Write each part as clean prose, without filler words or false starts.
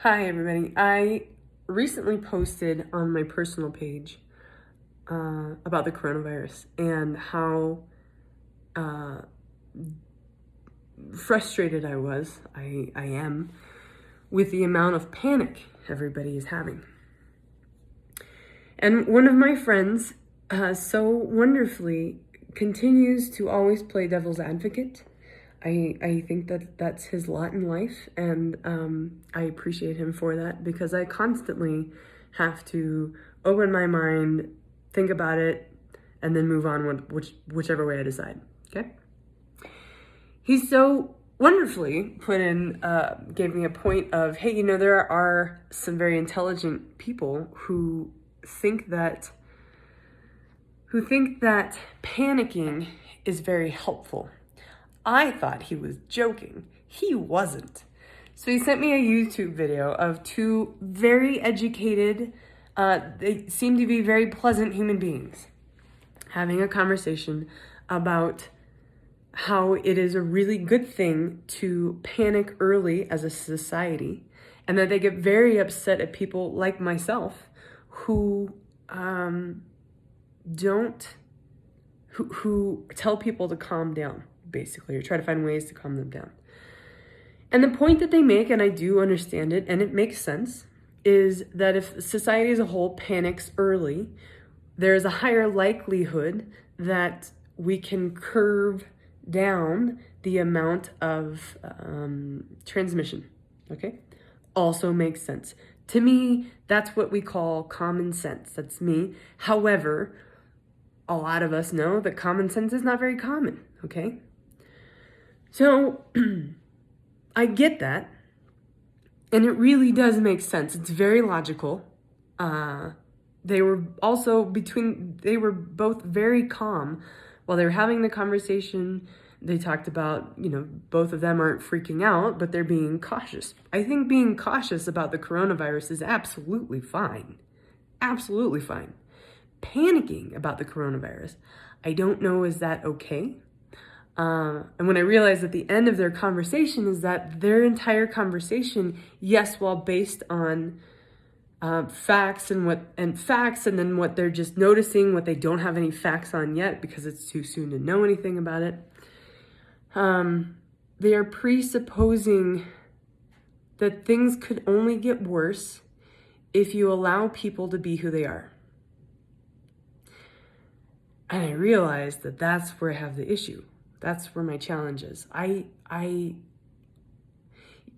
Hi everybody. I recently posted on my personal page about the coronavirus and how frustrated I am with the amount of panic everybody is having. And one of my friends so wonderfully continues to always play devil's advocate. I think that that's his lot in life, and I appreciate him for that, because I constantly have to open my mind, think about it, and then move on whichever way I decide, okay? He so wonderfully gave me a point of, hey, there are some very intelligent people who think that panicking is very helpful. I thought he was joking. He wasn't. So he sent me a YouTube video of two very educated, they seem to be very pleasant human beings, having a conversation about how it is a really good thing to panic early as a society, and that they get very upset at people like myself who who tell people to calm down, basically, or try to find ways to calm them down. And the point that they make, and I do understand it, and it makes sense, is that if society as a whole panics early, there is a higher likelihood that we can curve down the amount of transmission, okay? Also makes sense. To me, that's what we call common sense. That's me. However, a lot of us know that common sense is not very common, okay? So I get that, and it really does make sense. It's very logical. They were both very calm while they were having the conversation. They talked about, both of them aren't freaking out, but they're being cautious. I think being cautious about the coronavirus is absolutely fine. Absolutely fine. Panicking about the coronavirus, I don't know, is that okay? And when I realized at the end of their conversation is that their entire conversation, yes, while based on facts and then what they're just noticing, what they don't have any facts on yet because it's too soon to know anything about it, they are presupposing that things could only get worse if you allow people to be who they are. And I realized that that's where I have the issue. That's where my challenge is.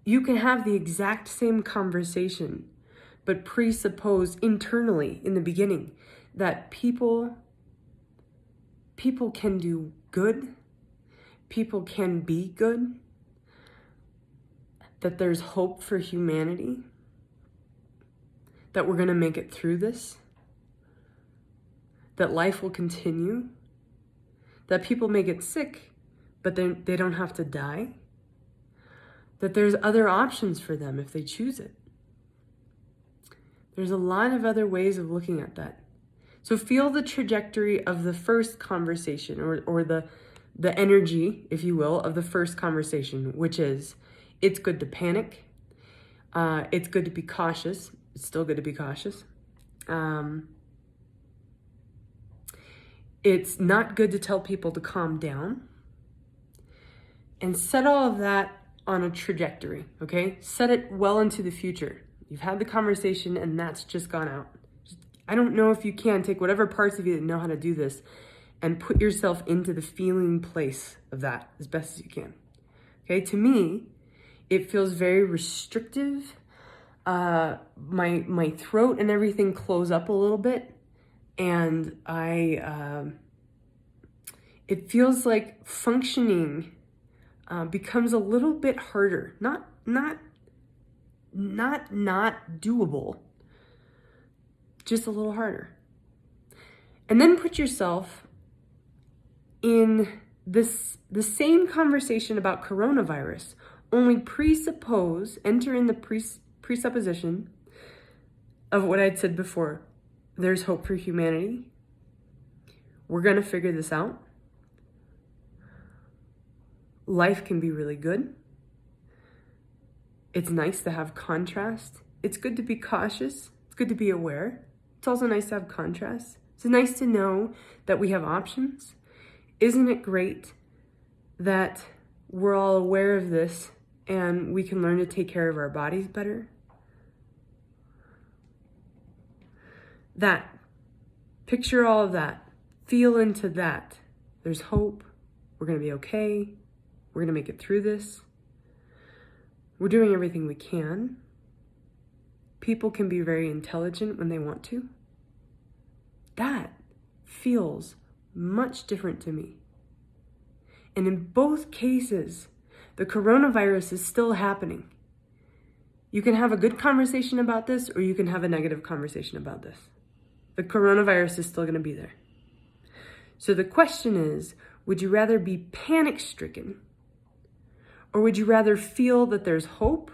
You can have the exact same conversation, but presuppose internally in the beginning that people can do good, people can be good, that there's hope for humanity, that we're gonna make it through this, that life will continue, that people may get sick, but they don't have to die, that there's other options for them if they choose it. There's a lot of other ways of looking at that. So feel the trajectory of the first conversation, or the energy, if you will, of the first conversation, which is, it's good to panic. It's good to be cautious. It's still good to be cautious. It's not good to tell people to calm down. And set all of that on a trajectory, okay? Set it well into the future. You've had the conversation and that's just gone out. I don't know if you can take whatever parts of you that know how to do this and put yourself into the feeling place of that as best as you can. Okay, to me, it feels very restrictive. My throat and everything close up a little bit, and it feels like functioning becomes a little bit harder. Not doable, just a little harder. And then put yourself in the same conversation about coronavirus, only enter in the presupposition of what I'd said before. There's hope for humanity. We're gonna figure this out. Life can be really good. It's nice to have contrast. It's good to be cautious. It's good to be aware. It's also nice to have contrast. It's nice to know that we have options. Isn't it great that we're all aware of this and we can learn to take care of our bodies better? That. Picture all of that. Feel into that. There's hope. We're going to be okay. We're going to make it through this. We're doing everything we can. People can be very intelligent when they want to. That feels much different to me. And in both cases, the coronavirus is still happening. You can have a good conversation about this, or you can have a negative conversation about this. The coronavirus is still going to be there. So the question is, would you rather be panic-stricken, or would you rather feel that there's hope,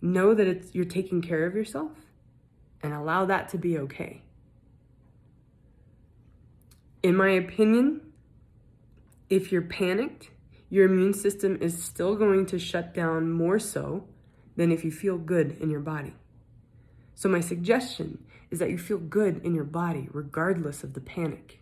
know that you're taking care of yourself, and allow that to be okay? In my opinion, if you're panicked, your immune system is still going to shut down more so than if you feel good in your body. So my suggestion is that you feel good in your body regardless of the panic.